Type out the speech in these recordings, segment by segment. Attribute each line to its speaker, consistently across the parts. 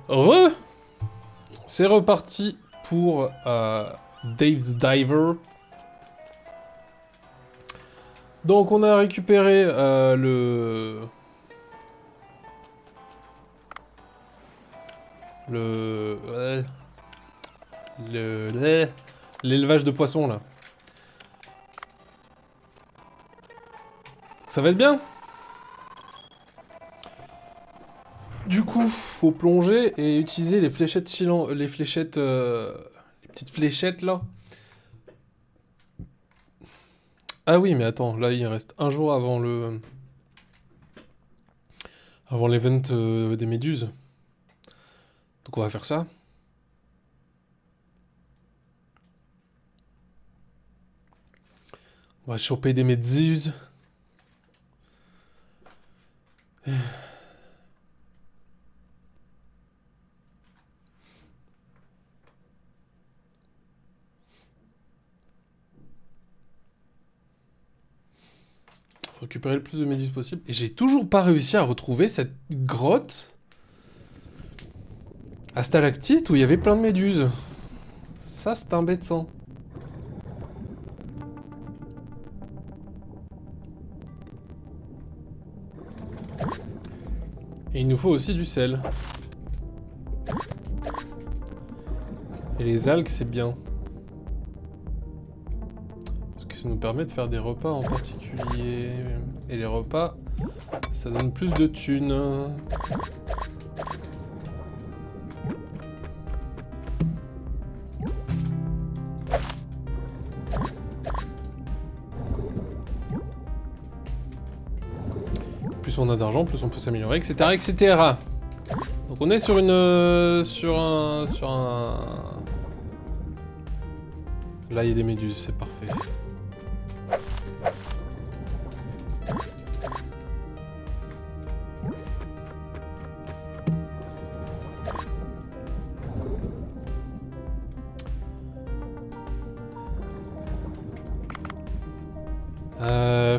Speaker 1: Re C'est reparti pour Dave's Diver. Donc on a récupéré l'élevage de poissons là. Ça va être bien. Du coup, faut plonger et utiliser les fléchettes les fléchettes, les petites fléchettes là. Ah oui, mais attends, là il reste un jour avant avant l'event des méduses. Donc on va faire ça. On va choper des méduses. Faut récupérer le plus de méduses possible. Et j'ai toujours pas réussi à retrouver cette grotte à stalactite où il y avait plein de méduses. Ça, c'est embêtant. Et il nous faut aussi du sel. Et les algues, c'est bien. Parce que ça nous permet de faire des repas en particulier. Et les repas, ça donne plus de thunes. Plus on a d'argent, plus on peut s'améliorer, etc., etc. Donc on est sur une... sur un... Là, il y a des méduses, c'est parfait.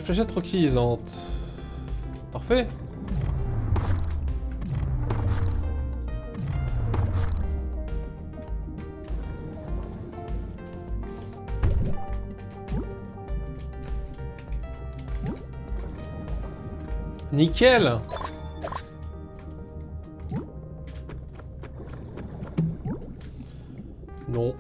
Speaker 1: Fléchette requisante. Parfait. Nickel. Non.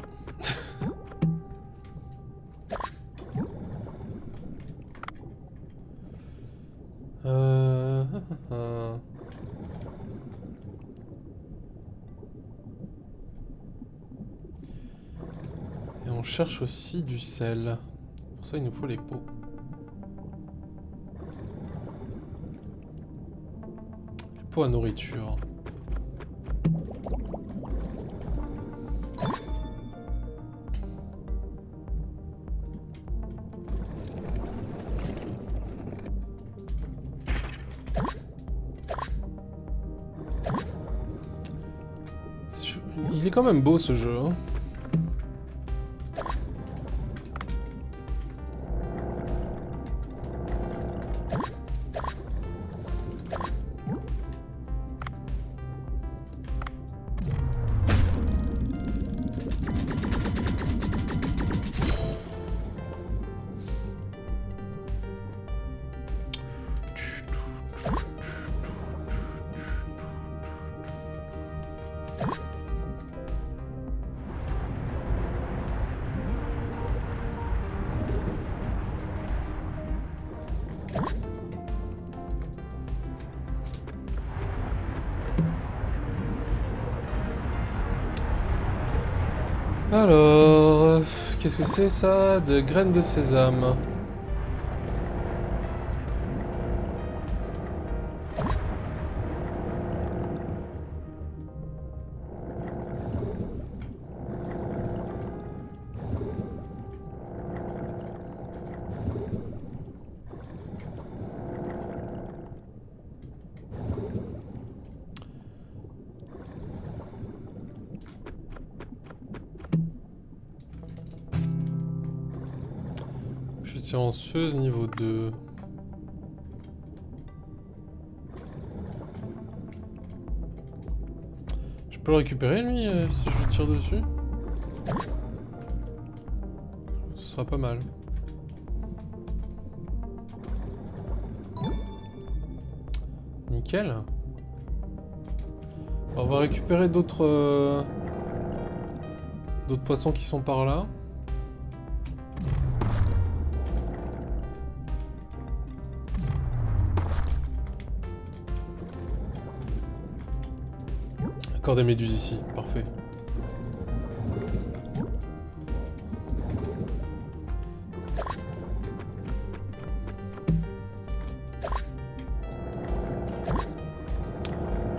Speaker 1: Et on cherche aussi du sel. Pour ça, il nous faut les pots. Les pots à nourriture. Il est quand même beau ce jeu, hein. Alors, qu'est-ce que c'est ça? De graines de sésame. Silencieuse niveau 2. Je peux le récupérer lui si je tire dessus? Ce sera pas mal. Nickel. On va récupérer d'autres poissons qui sont par là. Encore des méduses ici, parfait.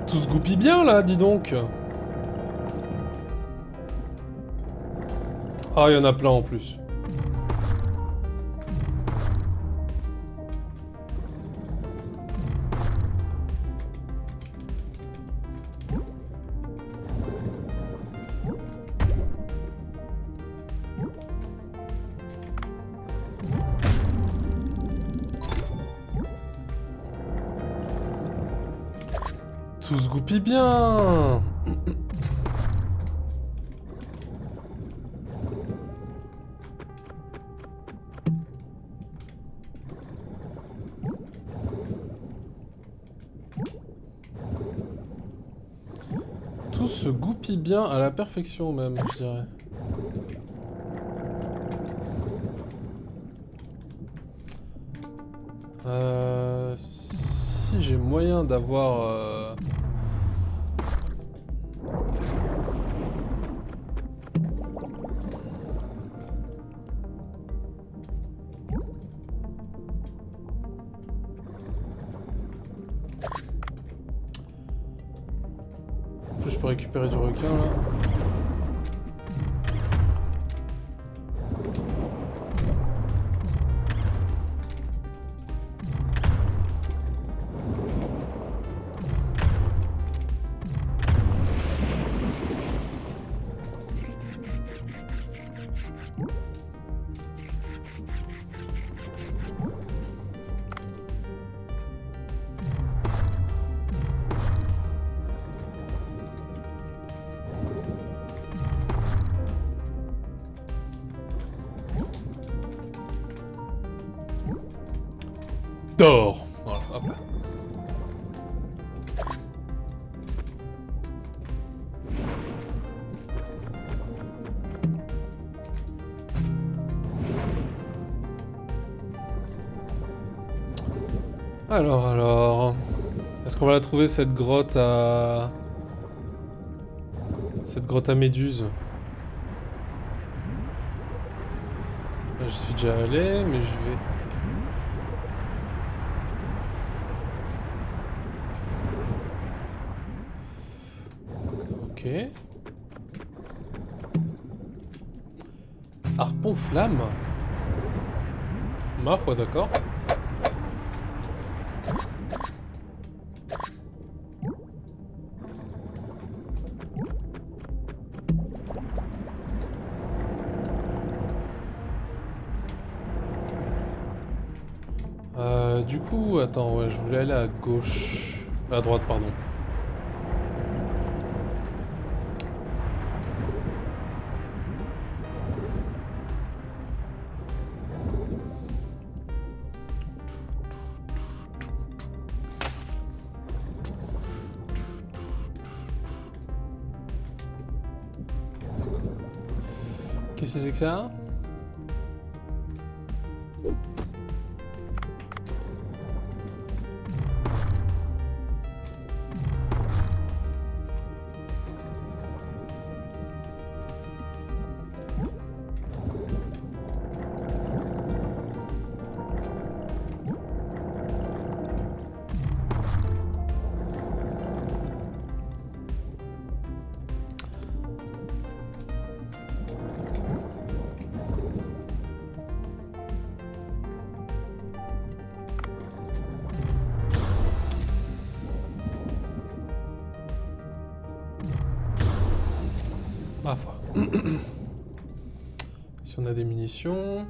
Speaker 1: Tout se goupille bien là, dis donc. Ah, il y en a plein en plus. Tout se goupille bien. Tout se goupille bien à la perfection même, je dirais. Si j'ai moyen d'avoir... En plus, je peux récupérer du requin là. D'or. Voilà, hop là. Alors... Est-ce qu'on va la trouver cette grotte à... Cette grotte à méduses? Là, je suis déjà allé, mais je vais... Ok. Harpon flamme. Ma foi, d'accord. Du coup, attends, ouais, je voulais aller à gauche. À droite, pardon. Qu'est-ce que c'est que ça? Ma foi. Si on a des munitions...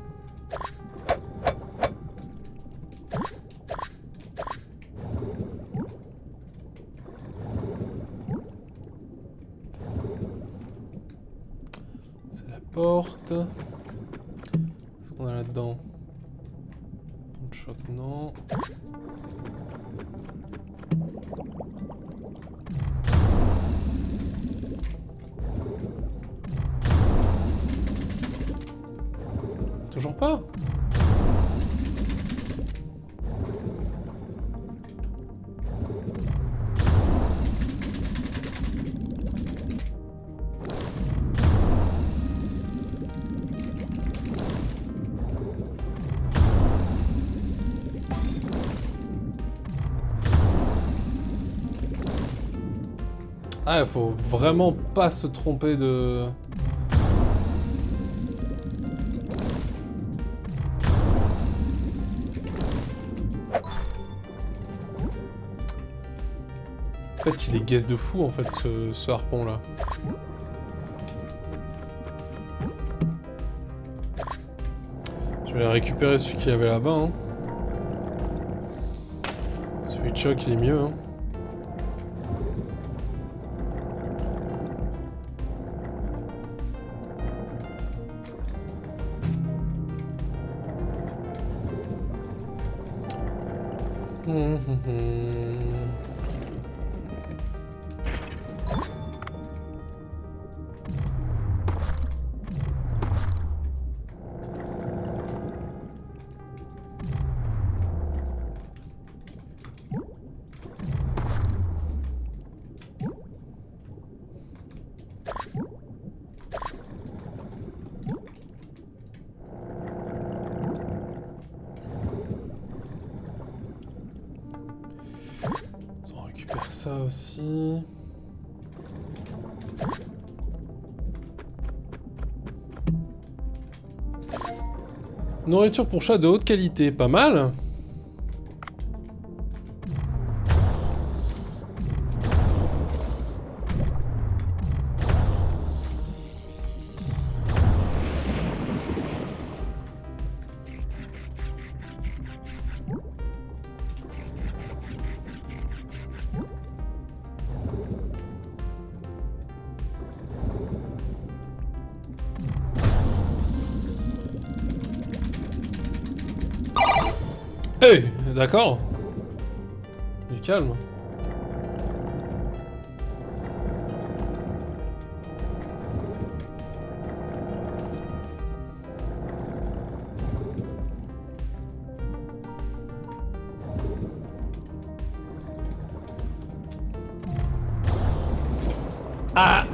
Speaker 1: porte. Qu'est-ce qu'on a là-dedans? Un choc, non. Toujours pas? Ah, il faut vraiment pas se tromper de... En fait, il est gaze de fou, en fait, ce harpon-là. Je vais aller récupérer celui qu'il y avait là-bas, hein. Celui de choc, il est mieux, hein. On récupère ça aussi. Nourriture pour chat de haute qualité, pas mal. Hey, d'accord. Du calme. Ah!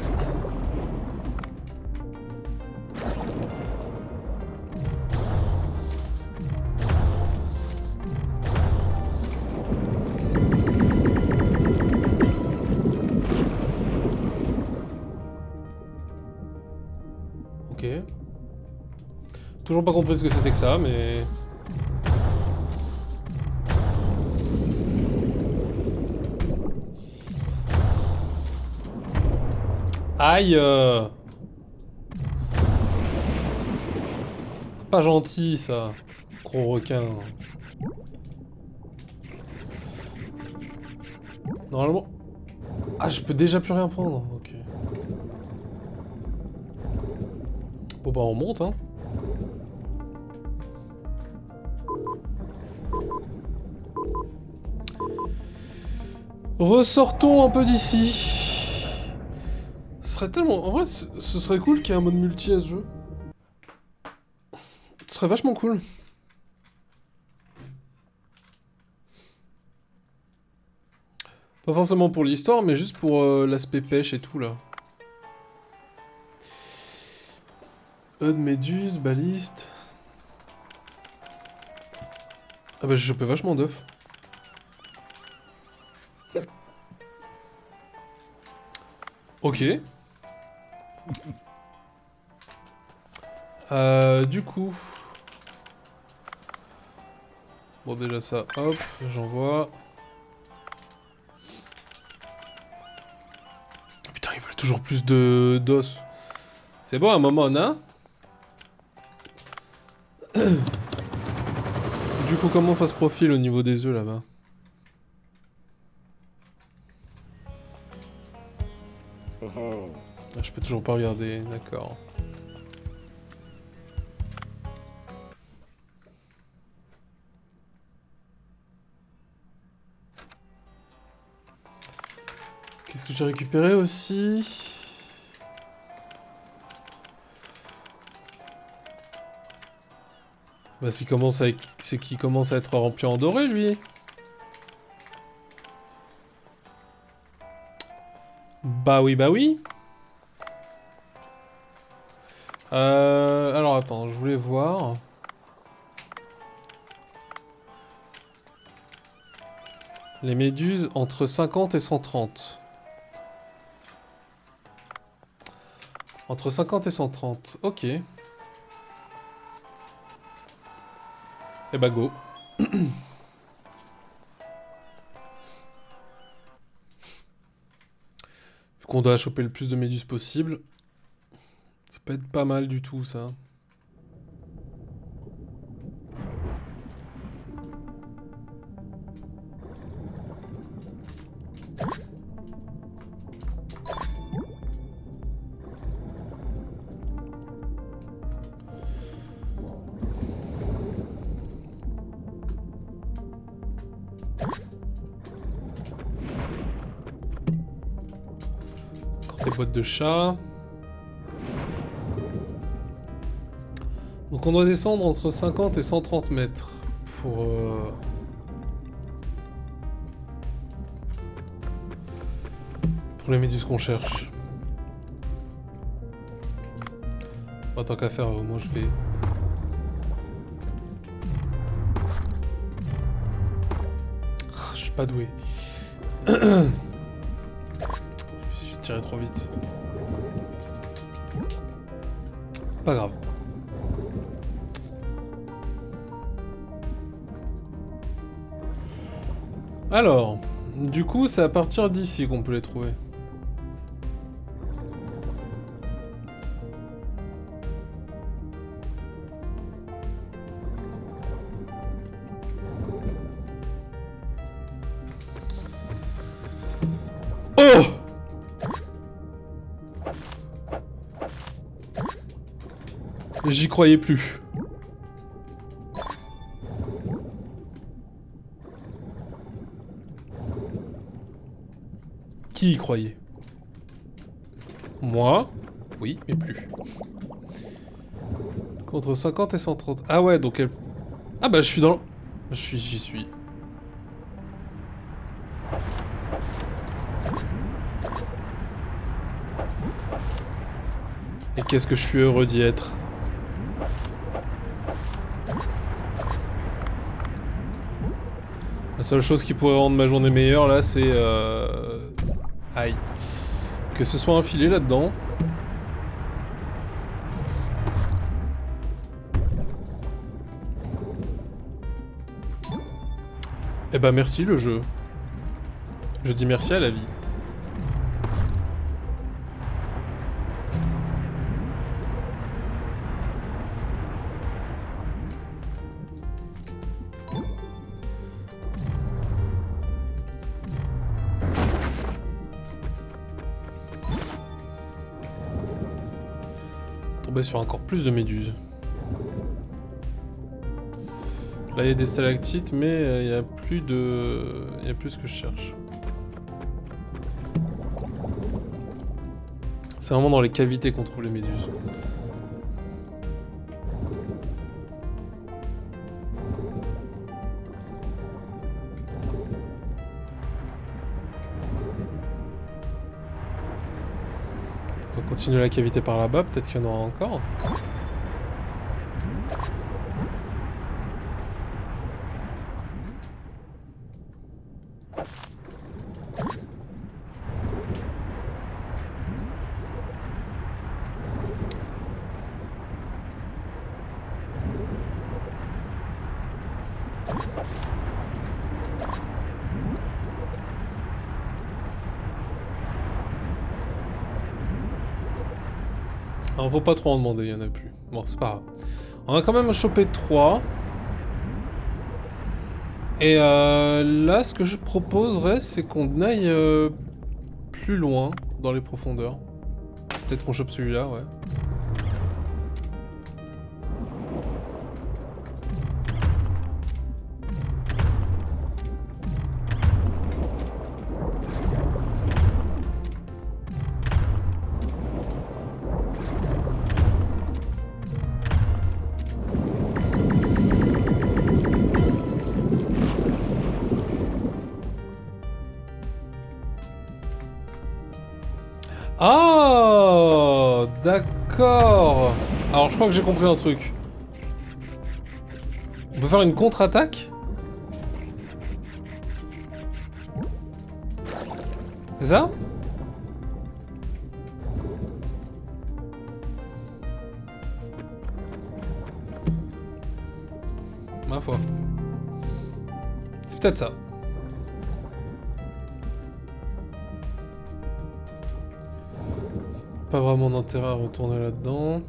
Speaker 1: Ok. Toujours pas compris ce que c'était que ça, mais... Aïe! Pas gentil, ça. Gros requin. Normalement... Ah, je peux déjà plus rien prendre. Ok. Bon bah on monte, hein. Ressortons un peu d'ici. Ce serait tellement... En vrai, ce serait cool qu'il y ait un mode multi à ce jeu. Ce serait vachement cool. Pas forcément pour l'histoire, mais juste pour l'aspect pêche et tout, là. Œufs de méduse, baliste... Ah bah j'ai chopé vachement d'œufs. Ok. Du coup... Bon déjà ça, hop, j'envoie. Putain, ils veulent toujours plus de d'os. C'est bon, à un moment on a. Du coup, comment ça se profile au niveau des œufs là-bas? Ah, je peux toujours pas regarder, d'accord. Qu'est-ce que j'ai récupéré aussi? Bah c'est qu'il commence à être rempli en doré lui. Bah oui, bah oui. Alors attends, je voulais voir. Les méduses entre 50 et 130. Entre 50 et 130, ok. Eh bah go. Vu qu'on doit choper le plus de méduses possible. Ça peut être pas mal du tout ça. Encore des boîtes de chat. Donc on doit descendre entre 50 et 130 mètres pour les méduses qu'on cherche. Bon, tant qu'à faire, moi je vais... Je suis pas doué. J'ai tiré trop vite. Pas grave. Alors, du coup, c'est à partir d'ici qu'on peut les trouver. Oh! J'y croyais plus. Qui y croyait? Moi? Oui, mais plus. Contre 50 et 130. Ah ouais, donc elle... Ah bah je suis dans... J'y suis. Et qu'est-ce que je suis heureux d'y être. La seule chose qui pourrait rendre ma journée meilleure là, c'est... Aïe. Que ce soit un filet là-dedans. Eh bah merci le jeu. Je dis merci à la vie. Tomber sur encore plus de méduses. Là il y a des stalactites mais il n'y a plus de... Il y a plus ce que je cherche. C'est vraiment dans les cavités qu'on trouve les méduses. On va continuer la cavité par là-bas, peut-être qu'il y en aura encore. Alors, faut pas trop en demander, il y en a plus. Bon, c'est pas grave. On a quand même chopé 3. Et là, ce que je proposerais, c'est qu'on aille plus loin dans les profondeurs. Peut-être qu'on chope celui-là, ouais. Ah, d'accord. Alors je crois que j'ai compris un truc. On peut faire une contre-attaque? C'est ça? Ma foi. C'est peut-être ça. Pas vraiment d'intérêt à retourner là-dedans.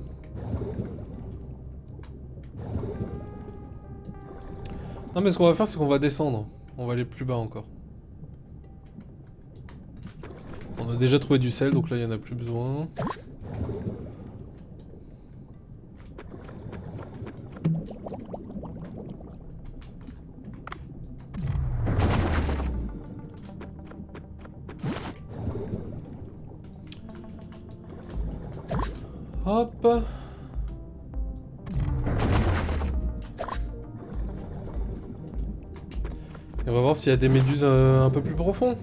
Speaker 1: Non mais ce qu'on va faire c'est qu'on va descendre. On va aller plus bas encore. On a déjà trouvé du sel donc là il n'y en a plus besoin. Hop. Et on va voir s'il y a des méduses un peu plus profonds.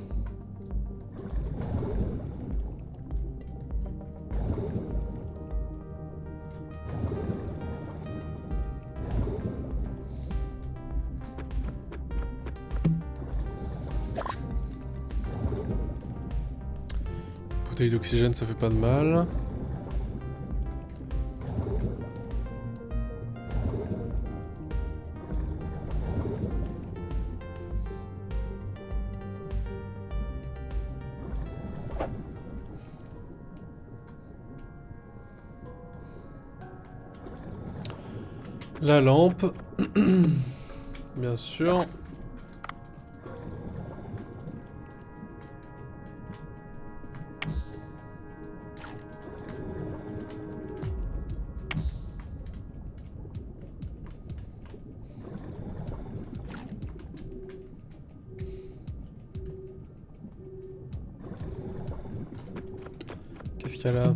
Speaker 1: Bouteille d'oxygène ça fait pas de mal. La lampe, bien sûr. Qu'est-ce qu'il y a là?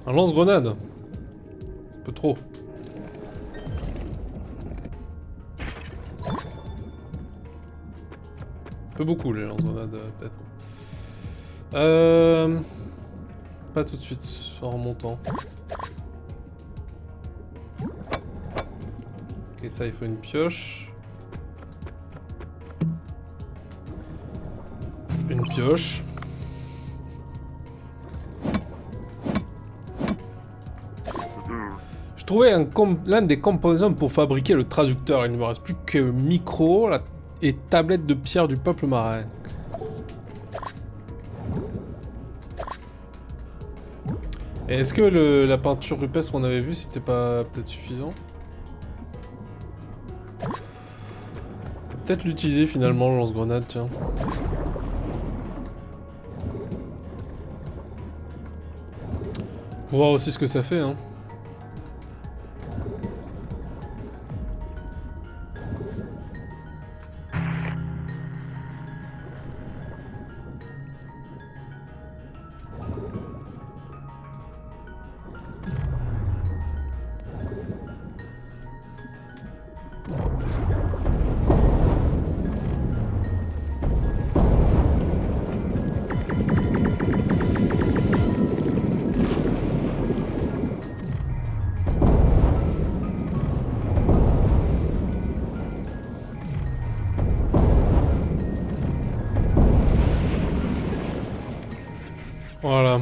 Speaker 1: Un lance-grenade. Un peu trop. Un peu beaucoup les lance-grenades peut-être. Pas tout de suite, en remontant. Ok, ça il faut une pioche. Une pioche. Je trouvais l'un des composants pour fabriquer le traducteur. Il ne me reste plus que micro et tablette de pierre du peuple marin. Est-ce que la peinture rupestre qu'on avait vue, c'était pas peut-être suffisant? Peut-être l'utiliser finalement, le lance-grenade, tiens. Pour voir aussi ce que ça fait, hein. Voilà.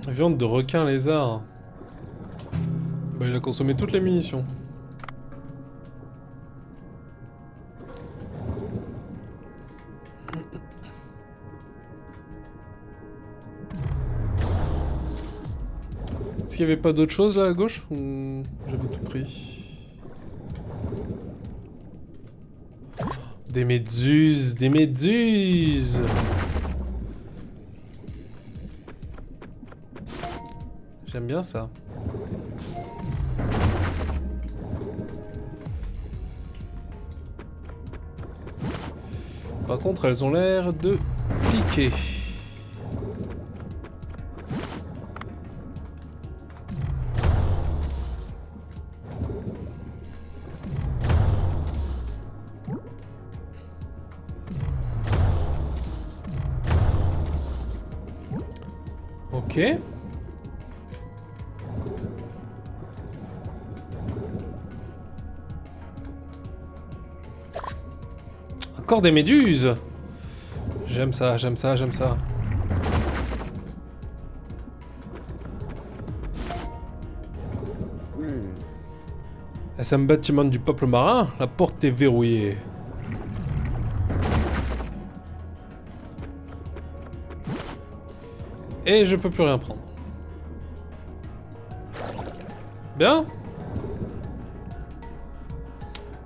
Speaker 1: Viande de requin lézard. Bah il a consommé toutes les munitions. Est-ce qu'il n'y avait pas d'autre chose là à gauche ou j'avais tout pris? Des méduses, des méduses. J'aime bien ça. Par contre, elles ont l'air de piquer. Ok. Encore des méduses. J'aime ça, j'aime ça, j'aime ça. Est-ce un bâtiment du peuple marin? La porte est verrouillée. Et je peux plus rien prendre. Bien.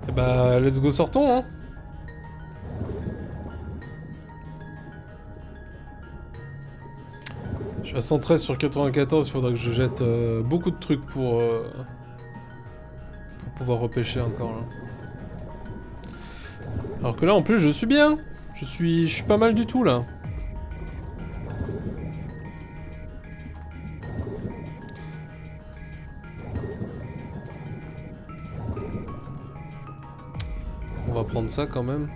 Speaker 1: Et bah, let's go, sortons, hein. Je suis à 113 sur 94, il faudra que je jette beaucoup de trucs pour pouvoir repêcher encore, là. Alors que là, en plus, je suis bien. Je suis pas mal du tout, là. On va prendre ça quand même.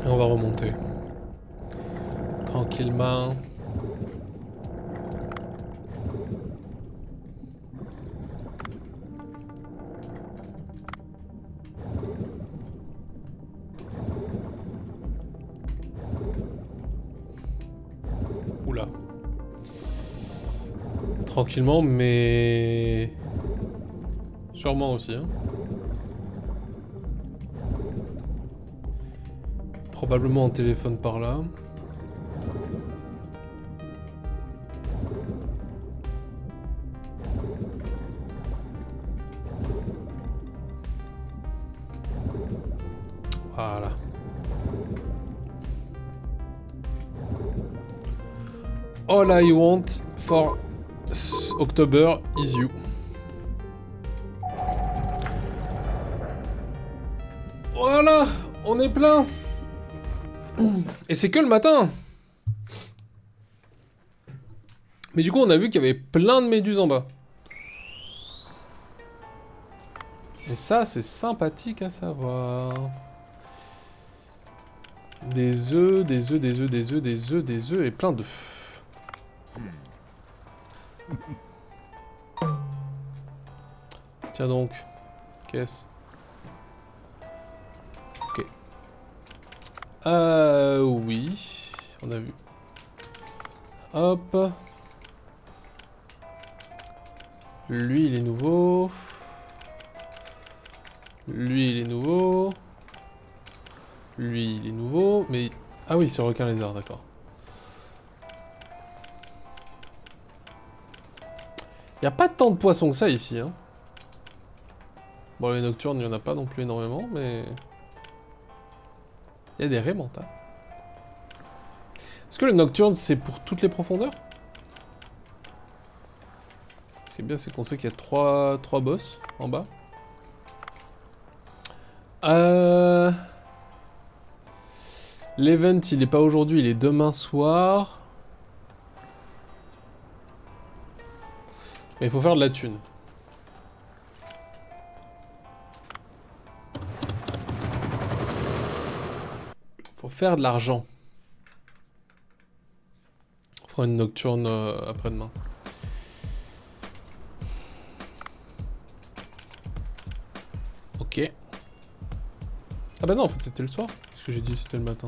Speaker 1: Et on va remonter. Tranquillement. Oula. Tranquillement, mais... sûrement aussi, hein. Probablement un téléphone par là. Voilà. All I want for October is you. Voilà, on est plein. Et c'est que le matin. Mais du coup, on a vu qu'il y avait plein de méduses en bas. Et ça, c'est sympathique à savoir. Des œufs, des œufs, des œufs, des œufs, des œufs, des œufs et plein d'œufs. Tiens donc. Qu'est-ce? Ok. Oui. On a vu. Hop. Lui, il est nouveau. Lui, il est nouveau. Lui, il est nouveau. Mais... ah oui, c'est requin lézard, d'accord. Il n'y a pas tant de poissons que ça ici, hein. Bon, les nocturnes, il n'y en a pas non plus énormément, mais... il y a des raimentas. Est-ce que le nocturne, c'est pour toutes les profondeurs? Ce qui est bien, c'est qu'on sait qu'il y a trois boss en bas. L'event, il est pas aujourd'hui, il est demain soir. Mais il faut faire de la thune. Faut faire de l'argent. On fera une nocturne après-demain. Ok. Ah bah non, en fait c'était le soir. Qu'est-ce que j'ai dit, c'était le matin.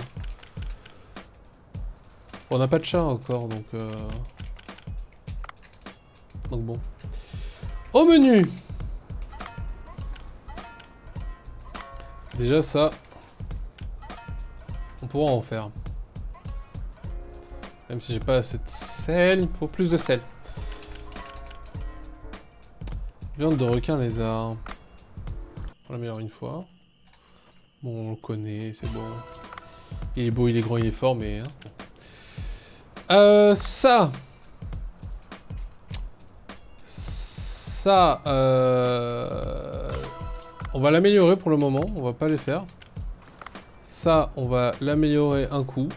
Speaker 1: Bon, on n'a pas de chat encore, donc bon. Au menu! Déjà ça... on pourra en faire. Même si j'ai pas assez de sel, il faut plus de sel. Viande de requin lézard. Pour la meilleure une fois. Bon, on le connaît, c'est bon. Il est beau, il est grand, il est fort, mais... hein. Ça Ça, on va l'améliorer pour le moment, on va pas les faire. Ça, on va l'améliorer un coup.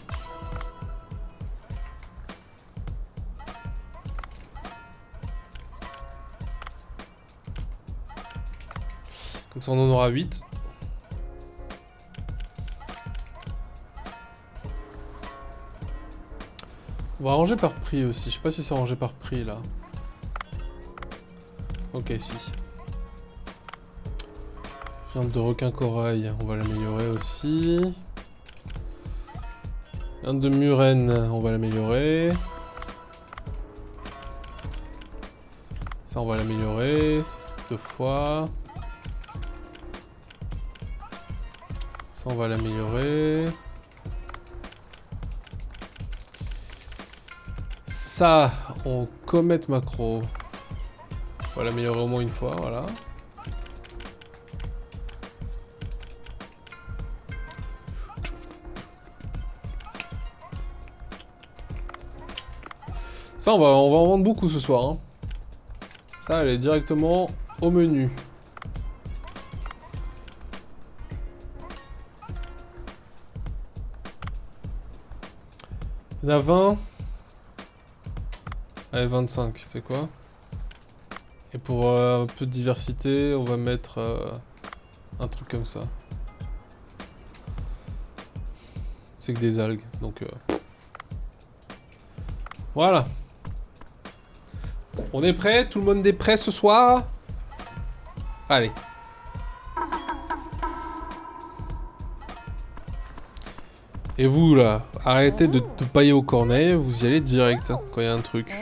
Speaker 1: Comme ça, on en aura 8. On va ranger par prix aussi. Je sais pas si c'est rangé par prix, là. Ok, si. Viande de requin corail, on va l'améliorer aussi. Viande de murène, on va l'améliorer. Ça, on va l'améliorer 2 fois. Ça, on va l'améliorer. Ça, on comète macro. On va l'améliorer au moins une fois, voilà. Ça, on va en vendre beaucoup ce soir. Hein. Ça, elle est directement au menu. Il y en a 20. Allez, 25, c'est quoi? Et pour un peu de diversité, on va mettre un truc comme ça. C'est que des algues, donc... Voilà. On est prêt? Tout le monde est prêt ce soir? Allez. Et vous, là, arrêtez de pailler au cornet, vous y allez direct, hein, quand il y a un truc.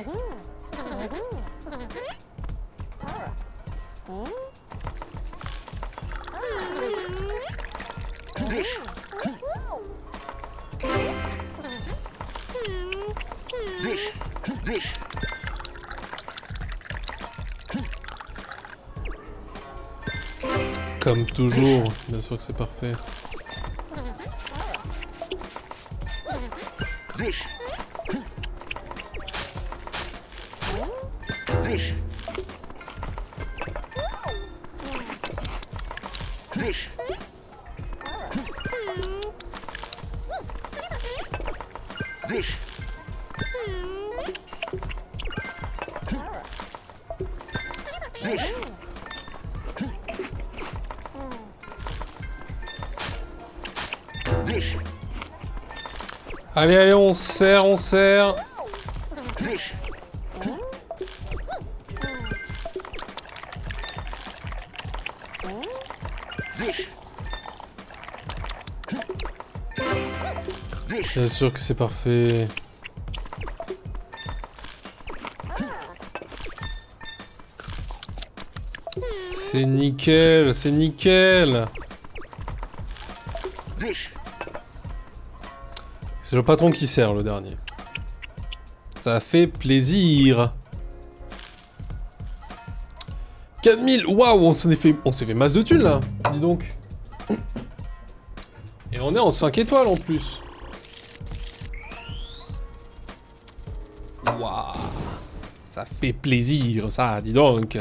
Speaker 1: Comme toujours, bien sûr que c'est parfait. Allez, allez, on serre, on serre. Bien sûr que c'est parfait. C'est nickel, c'est nickel. C'est le patron qui sert, le dernier. Ça fait plaisir. 4000, waouh, on s'est fait masse de thunes, là. Dis donc. Et on est en 5 étoiles, en plus. Waouh. Ça fait plaisir, ça, dis donc.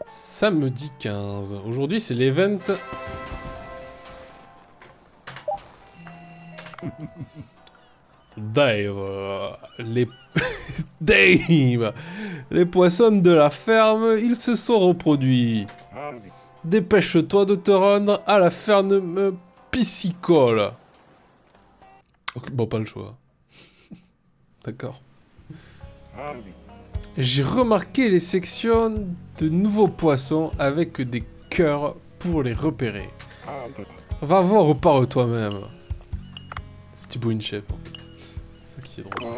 Speaker 1: Samedi 15. Aujourd'hui, c'est l'event. Dave. Dave. Les poissons de la ferme, ils se sont reproduits. Dépêche-toi de te rendre à la ferme piscicole. Okay, bon, pas le choix. D'accord. J'ai remarqué les sections de nouveaux poissons avec des cœurs pour les repérer. Va voir par toi-même. C'est Thibaut InShape. C'est ça qui est drôle.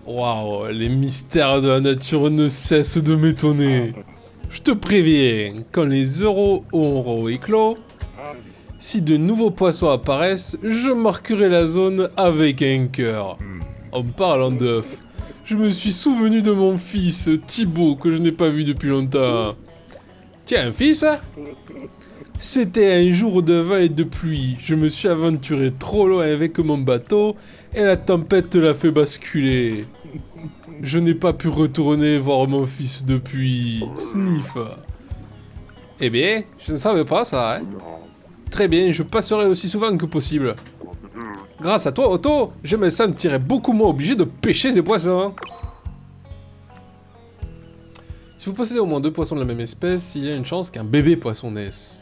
Speaker 1: Waouh, les mystères de la nature ne cessent de m'étonner. Je te préviens, quand les euros auront éclos, si de nouveaux poissons apparaissent, je marquerai la zone avec un cœur. En parlant d'œufs, je me suis souvenu de mon fils, Thibaut, que je n'ai pas vu depuis longtemps. Tiens, fils, C'était un jour de vent et de pluie. Je me suis aventuré trop loin avec mon bateau et la tempête l'a fait basculer. Je n'ai pas pu retourner voir mon fils depuis. Sniff. Eh bien, je ne savais pas ça, hein. Très bien, je passerai aussi souvent que possible. Grâce à toi, Otto, je me sentirais beaucoup moins obligé de pêcher des poissons. Si vous possédez au moins 2 poissons de la même espèce, il y a une chance qu'un bébé poisson naisse.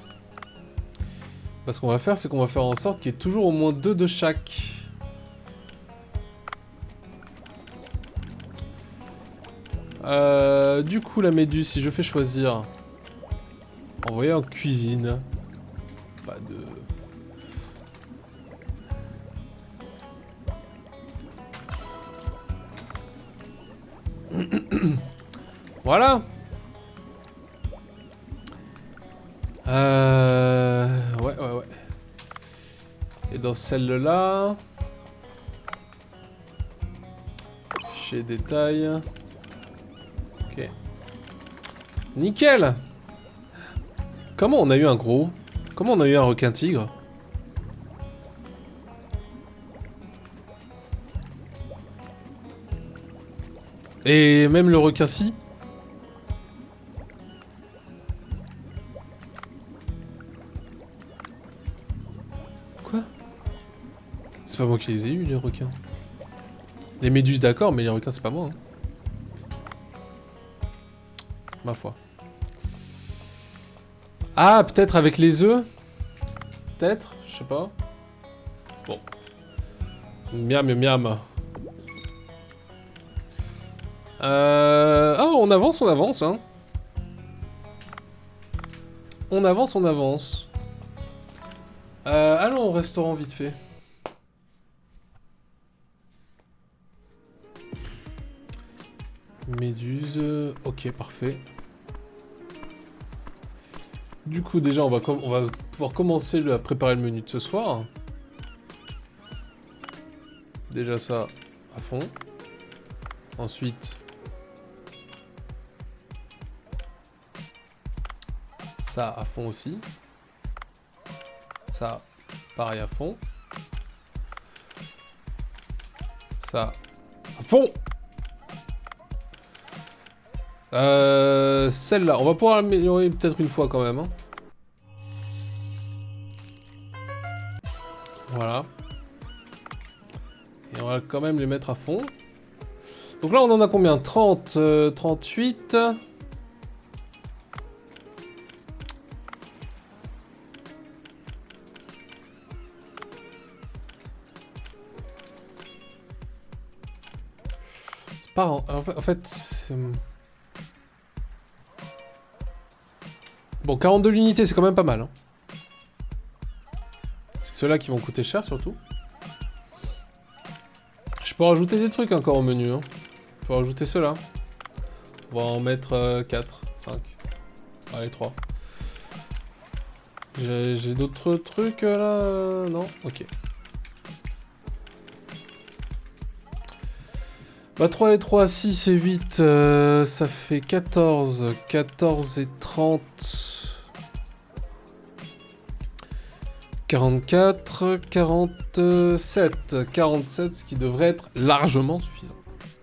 Speaker 1: Ce qu'on va faire, c'est qu'on va faire en sorte qu'il y ait toujours au moins 2 de chaque. Du coup, la méduse, si je fais choisir... Envoyer en cuisine. Pas de... Voilà. Ouais. Et dans celle-là... Chez détail... Ok. Nickel. Comment on a eu un gros? Comment on a eu un requin tigre? Et même le requin-ci? Quoi? C'est pas moi qui les ai eus, les requins. Les méduses, d'accord, mais les requins, c'est pas moi. Hein. Ma foi. Ah, peut-être avec les œufs? Peut-être? Je sais pas. Bon. Miam. Ah, on avance, hein. On avance. Allons au restaurant vite fait. Méduse... Ok, parfait. Du coup, déjà, on va pouvoir commencer à préparer le menu de ce soir. Déjà ça, à fond. Ensuite... Ça, à fond aussi. Ça, pareil à fond. Ça, à fond. Celle-là, on va pouvoir l'améliorer peut-être une fois quand même. Hein. Voilà. Et on va quand même les mettre à fond. Donc là, on en a combien? 30, 38. C'est pas... En fait... Bon, 42 unités, c'est quand même pas mal. Hein. C'est ceux-là qui vont coûter cher, surtout. Je peux rajouter des trucs encore au menu. Hein. Je peux rajouter ceux-là. On va en mettre 4, 5. Allez, 3. J'ai d'autres trucs, là? Non? Ok. Bah, 3 et 3, 6 et 8, ça fait 14. 14 et 30... 44, 47, 47, ce qui devrait être largement suffisant.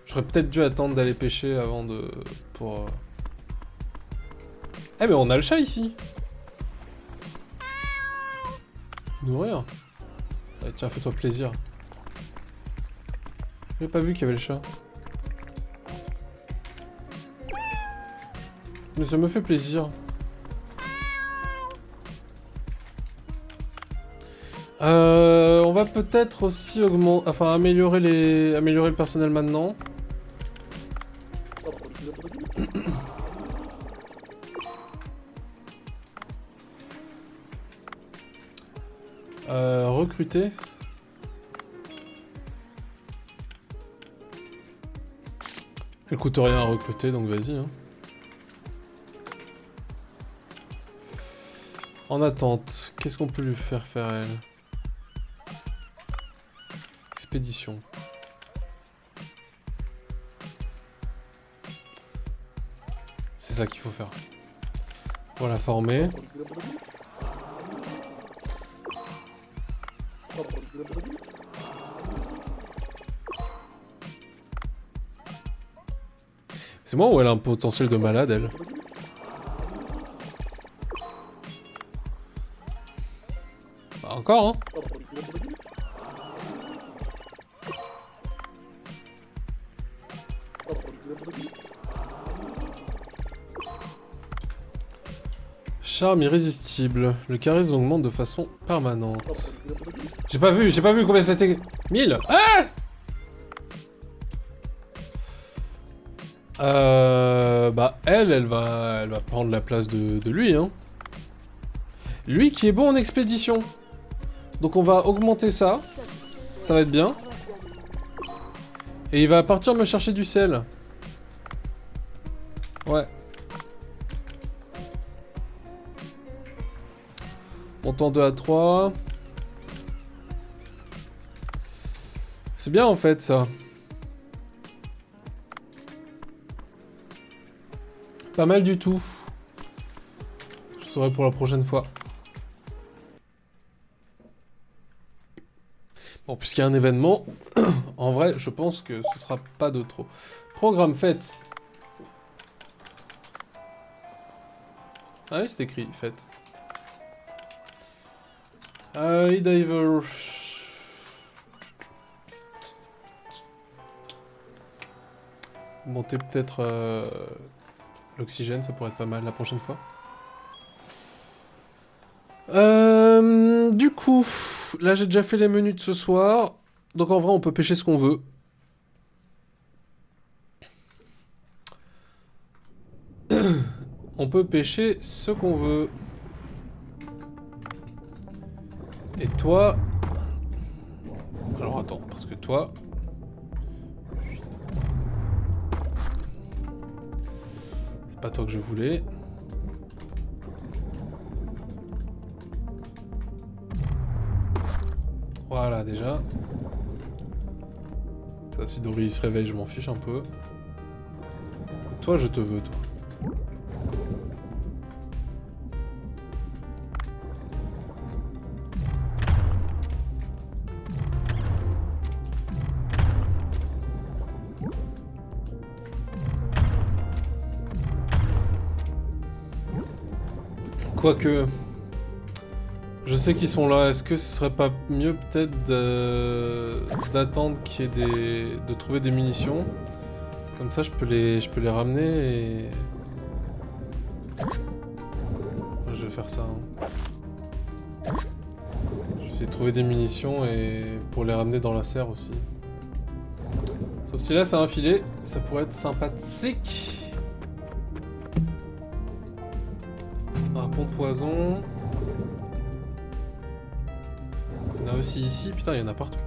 Speaker 1: J'aurais peut-être dû attendre d'aller pêcher avant de... Eh mais on a le chat ici. Nourrir. Allez, tiens, fais-toi plaisir. J'avais pas vu qu'il y avait le chat. Mais ça me fait plaisir. On va peut-être aussi améliorer le personnel maintenant. Recruter. Elle coûte rien à recruter, donc vas-y. Hein. En attente, qu'est-ce qu'on peut lui faire elle? Expédition. C'est ça qu'il faut faire. Voilà, former. C'est moi ou elle a un potentiel de malade, elle? Bah, encore, hein? Charme irrésistible. Le charisme augmente de façon permanente. J'ai pas vu combien c'était. 1000. Ah! Bah elle va prendre la place de lui, hein. Lui qui est bon en expédition. Donc on va augmenter ça. Ça va être bien. Et il va partir me chercher du sel. Ouais. Montant 2 à 3. C'est bien en fait ça. Pas mal du tout. Je saurai pour la prochaine fois. Bon, puisqu'il y a un événement, en vrai, je pense que ce sera pas de trop. Programme fête. Ah oui, c'est écrit, fête. E-Diver. Monter peut-être l'oxygène, ça pourrait être pas mal la prochaine fois. Du coup, là j'ai déjà fait les menus de ce soir. Donc en vrai, on peut pêcher ce qu'on veut. On peut pêcher ce qu'on veut. Et toi... Alors attends, parce que toi... C'est pas toi que je voulais. Voilà, déjà. Ça, si Dory se réveille, je m'en fiche un peu. Toi, je te veux, toi. Quoique... Je sais qu'ils sont là, est-ce que ce serait pas mieux peut-être d'attendre qu'il y ait de trouver des munitions? Comme ça je peux les ramener et... Je vais faire ça. Hein. Je vais essayer de trouver des munitions et pour les ramener dans la serre aussi. Sauf si là c'est un filet, ça pourrait être sympathique. Harpon de poison... Il y en a aussi ici, putain, il y en a partout.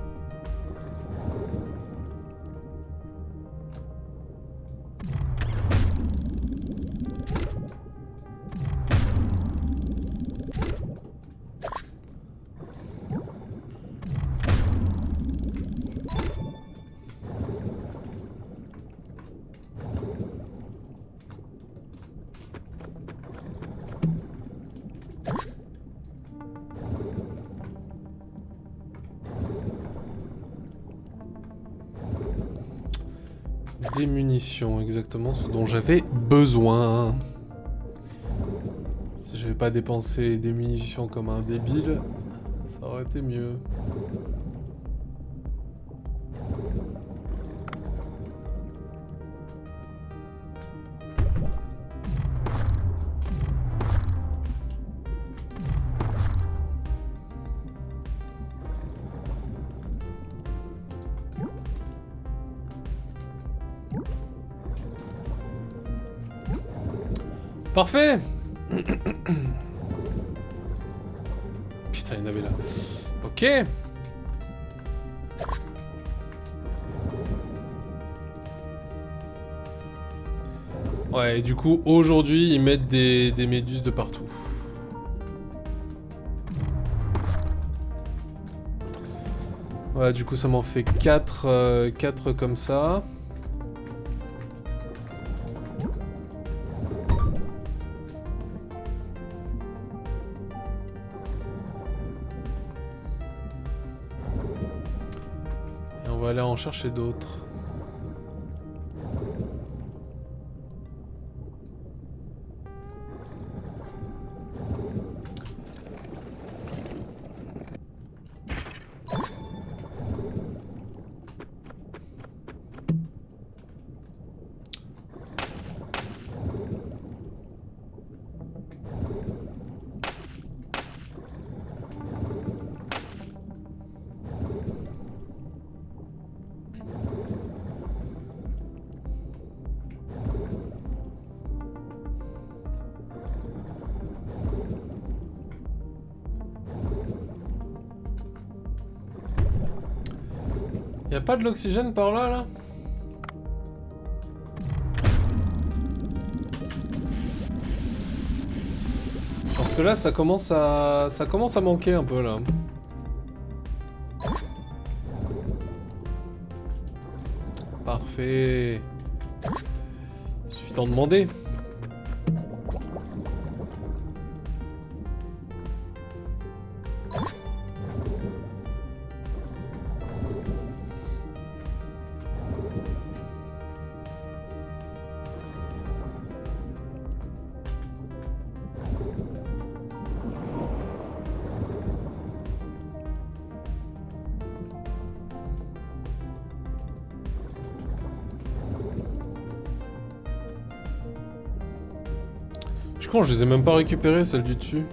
Speaker 1: Des munitions, exactement ce dont j'avais besoin. Si j'avais pas dépensé des munitions comme un débile, ça aurait été mieux. Parfait. Putain, il y en avait là. Ok. Ouais, et du coup, aujourd'hui, ils mettent des méduses de partout. Ouais, du coup, ça m'en fait 4 comme ça. aller en chercher d'autres. Y'a pas de l'oxygène par là, là? Parce que là, ça commence à manquer un peu, là. Parfait. Il suffit d'en demander. Je crois que je les ai même pas récupérées, celles du dessus.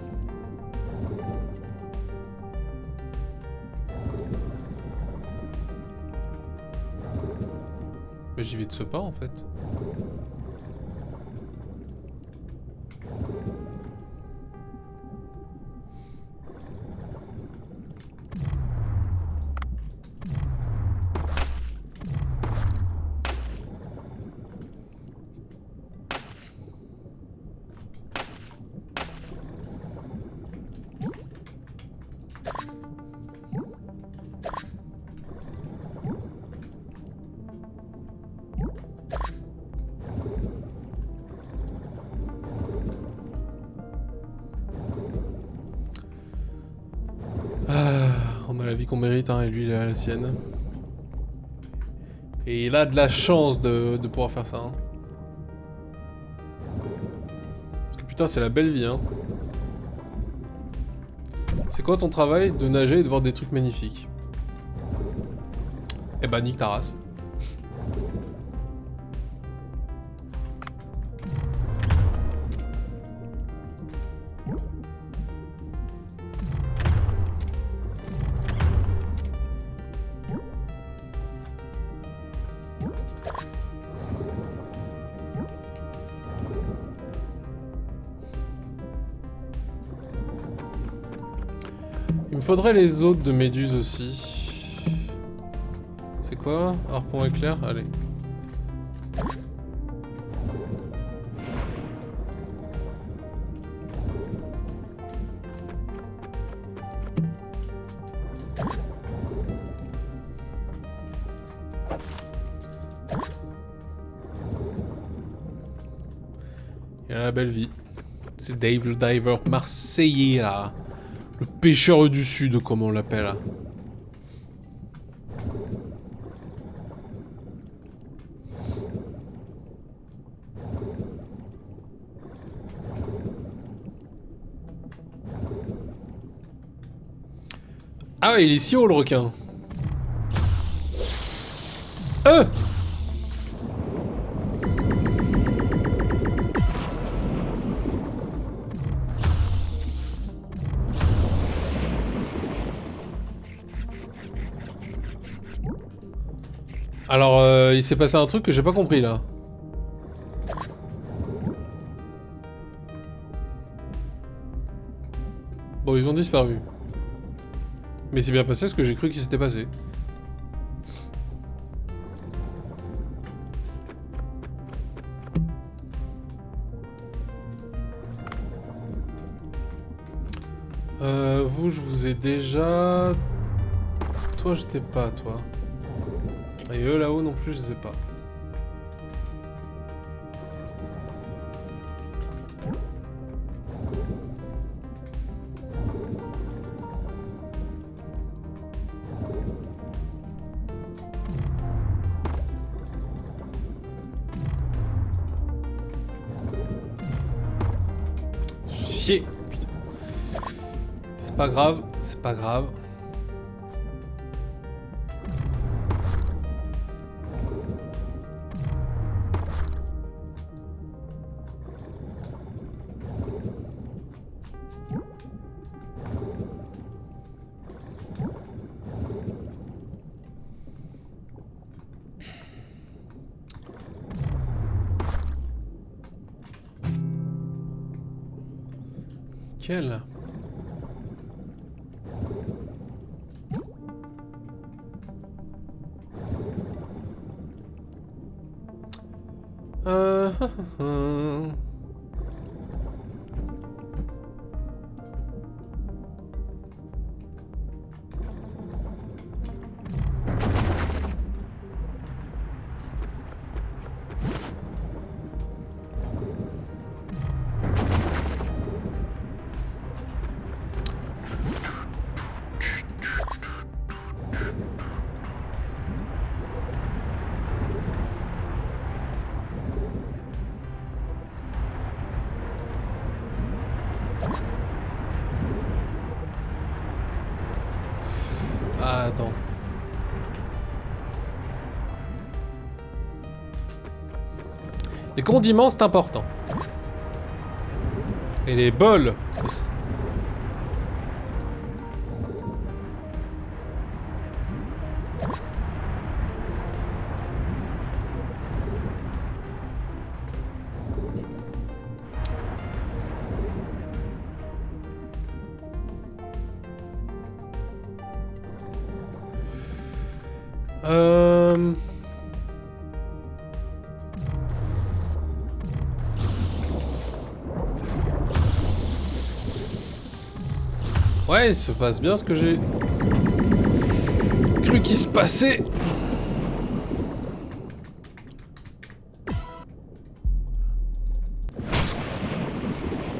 Speaker 1: Mais j'y vais de ce pas en fait. On a la vie qu'on mérite, hein, et lui il a la sienne. Et il a de la chance de pouvoir faire ça. Hein. Parce que putain, c'est la belle vie. Hein. C'est quoi ton travail? De nager et de voir des trucs magnifiques. Eh bah, nique ta race. Il me faudrait les autres de méduses aussi. C'est quoi? Harpon éclair? Allez. Il a la belle vie. C'est Dave le diver marseillais là. Le pêcheur du sud, comme on l'appelle. Ah ouais, il est si haut le requin. Alors, il s'est passé un truc que j'ai pas compris là. Bon, ils ont disparu. Mais c'est bien passé ce que j'ai cru qu'il s'était passé. Vous, je vous ai déjà... Toi, je t'ai pas, toi. Et eux, là-haut, non plus, je les ai pas. chier. Putain. C'est pas grave, c'est pas grave. Quel? Euh... Ah, attends. Les condiments, c'est important. Et les bols. Ouais, il se passe bien ce que j'ai cru qu'il se passait.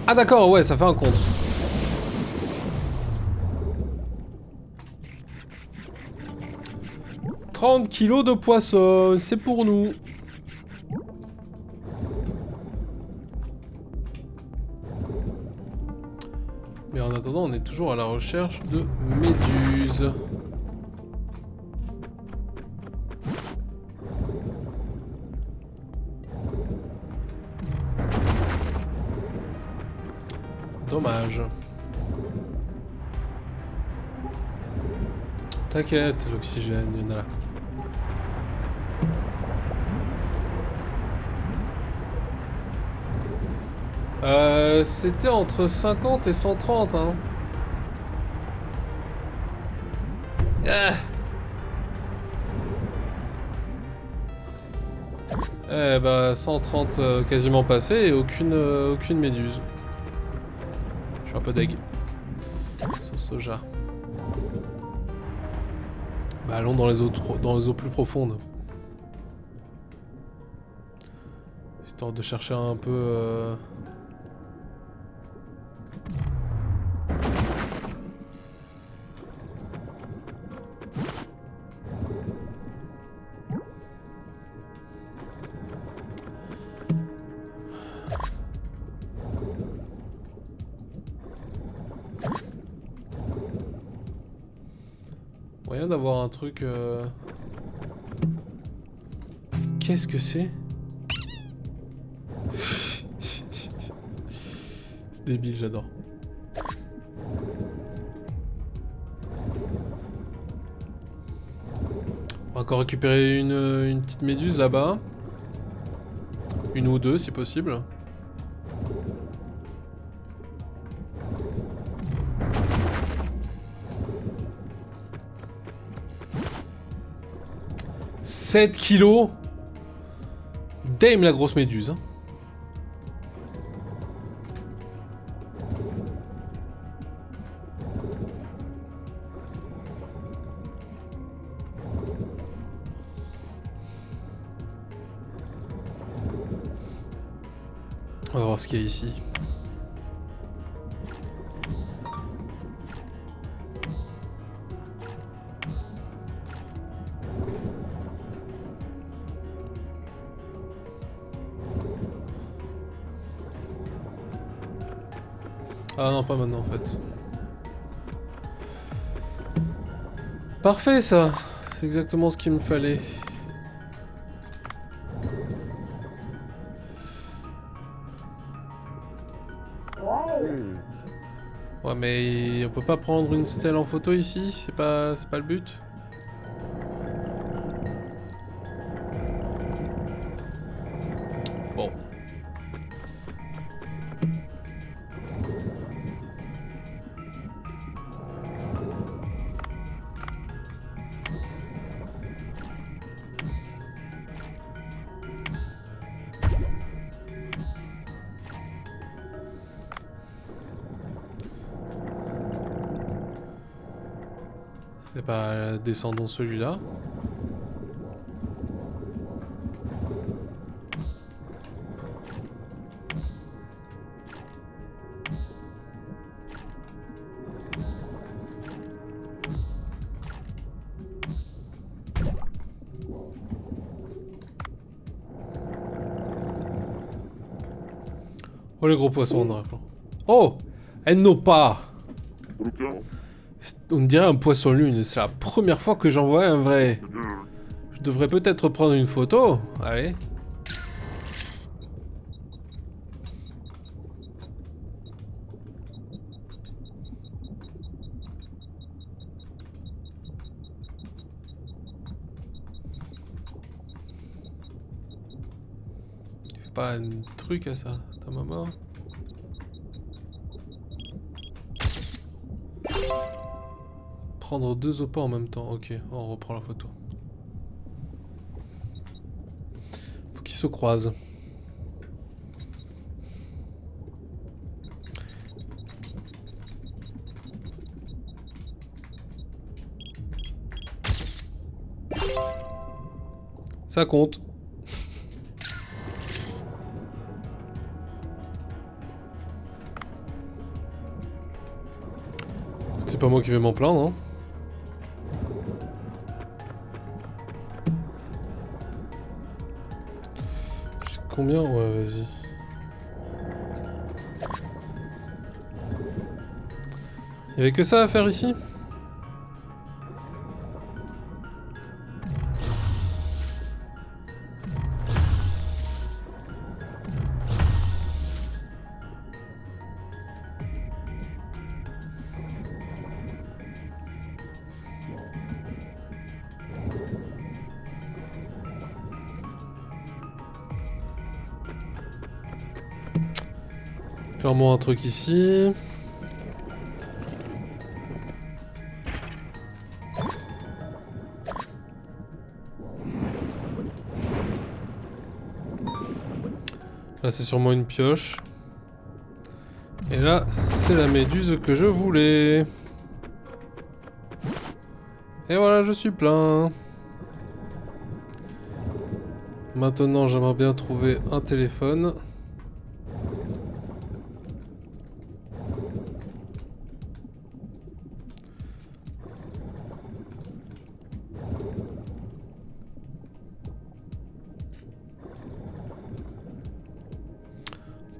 Speaker 1: Ah d'accord, ouais, ça fait un compte. « 30 kilos de poisson, c'est pour nous. » Mais en attendant, on est toujours à la recherche de méduses. Dommage. T'inquiète, l'oxygène, il y en a là. C'était entre 50 et 130, hein. Ah. Eh bah, 130 quasiment passé et aucune méduse. Je suis un peu deg. Ce soja. Bah, allons dans les eaux plus profondes. Histoire de chercher un peu... Moyen d'avoir un truc... Qu'est-ce que c'est? C'est débile, j'adore. On va encore récupérer une petite méduse là-bas. Une ou deux si possible. « 7 kilos. Damn la grosse méduse. Hein. On va voir ce qu'il y a ici. Ah non, pas maintenant en fait. Parfait ça. C'est exactement ce qu'il me fallait. Ouais mais on peut pas prendre une stèle en photo ici, c'est pas le but. Bon. C'est pas descendons celui-là. Oh les gros poissons en arrière-plan. Oh, elle n'a pas. On dirait un poisson lune, c'est la première fois que j'en vois un vrai. Je devrais peut-être prendre une photo. Allez. Fais pas un truc à ça, ta maman. Prendre deux opas en même temps. Ok, on reprend la photo. Faut qu'ils se croisent. Ça compte. C'est pas moi qui vais m'en plaindre, hein. Combien? Ouais, vas-y. Y'avait que ça à faire ici? Clairement un truc ici. Là c'est sûrement une pioche. Et là c'est la méduse que je voulais. Et voilà, je suis plein. Maintenant j'aimerais bien trouver un téléphone.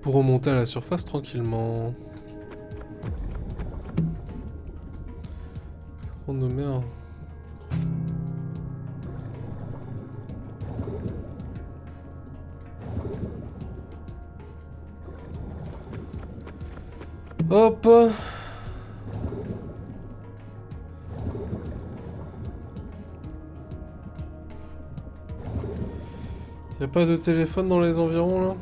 Speaker 1: Pour remonter à la surface tranquillement. On de merde. Hop. Y a pas de téléphone dans les environs là?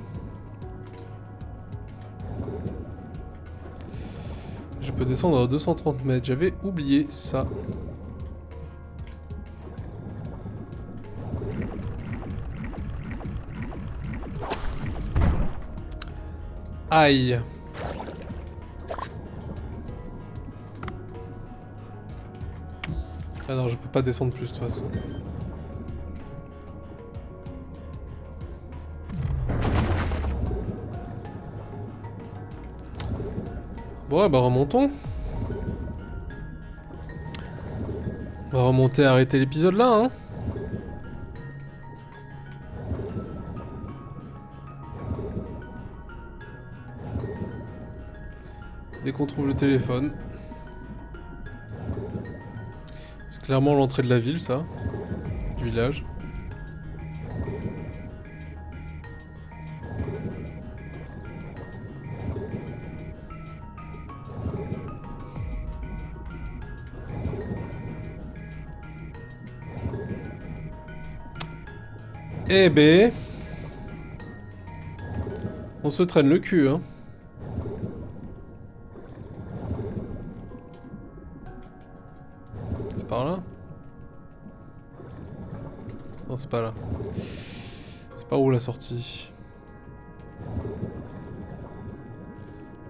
Speaker 1: Je peux descendre à 230 mètres, j'avais oublié ça. Aïe. Ah non, je peux pas descendre plus de toute façon. Bon, ouais, bah remontons. On va remonter, arrêter l'épisode là, hein. Dès qu'on trouve le téléphone. C'est clairement l'entrée de la ville, ça. Du village. Eh ben... On se traîne le cul, hein. C'est par là? Non, c'est pas là. C'est par où la sortie?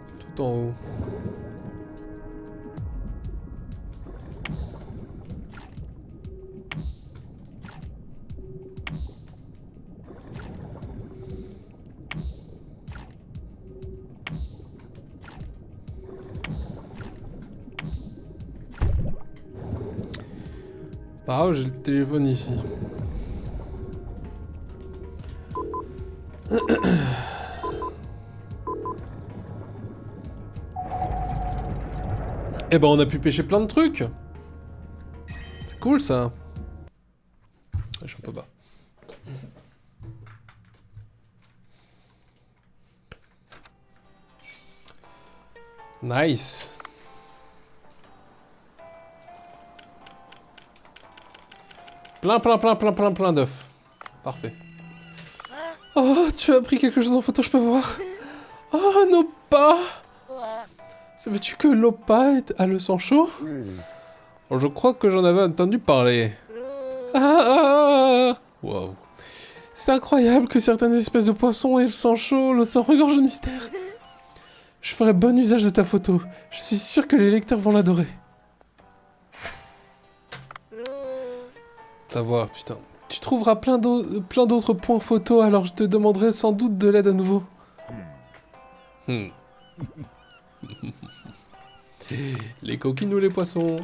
Speaker 1: C'est tout en haut. Pas grave, j'ai le téléphone ici. Eh ben on a pu pêcher plein de trucs. C'est cool ça. Je suis un peu bas. Nice. Plein d'œufs. Parfait. Oh, tu as pris quelque chose en photo, je peux voir. Oh, Nopa. Savais-tu que Lopa a le sang chaud? Oh, je crois que j'en avais entendu parler. Wow. C'est incroyable que certaines espèces de poissons aient le sang chaud, le sang regorge de mystère. Je ferai bon usage de ta photo. Je suis sûr que les lecteurs vont l'adorer. Savoir, putain. Tu trouveras plein d'autres points photo, alors je te demanderai sans doute de l'aide à nouveau. Les coquines ou les poissons?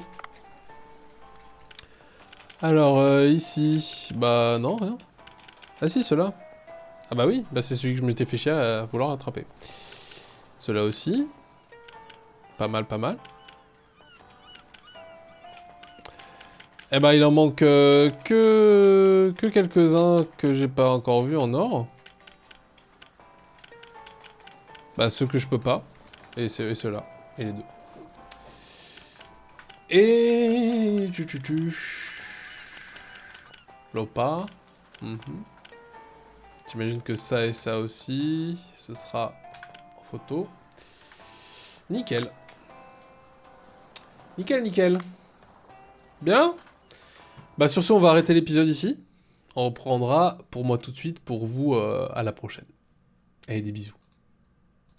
Speaker 1: Alors, ici... Bah non, rien. Ah si, ceux-là. Ah bah oui, bah c'est celui que je m'étais fait chier à vouloir attraper. Ceux-là aussi. Pas mal, pas mal. Eh ben, il en manque que quelques-uns que j'ai pas encore vus en or. Bah, ceux que je peux pas. Et ceux-là. Et les deux. Et... Lopa. J'imagine que ça et ça aussi. Ce sera en photo. Nickel. Nickel, nickel. Bien. Bah sur ce, on va arrêter l'épisode ici. On reprendra pour moi tout de suite, pour vous à la prochaine. Allez, des bisous.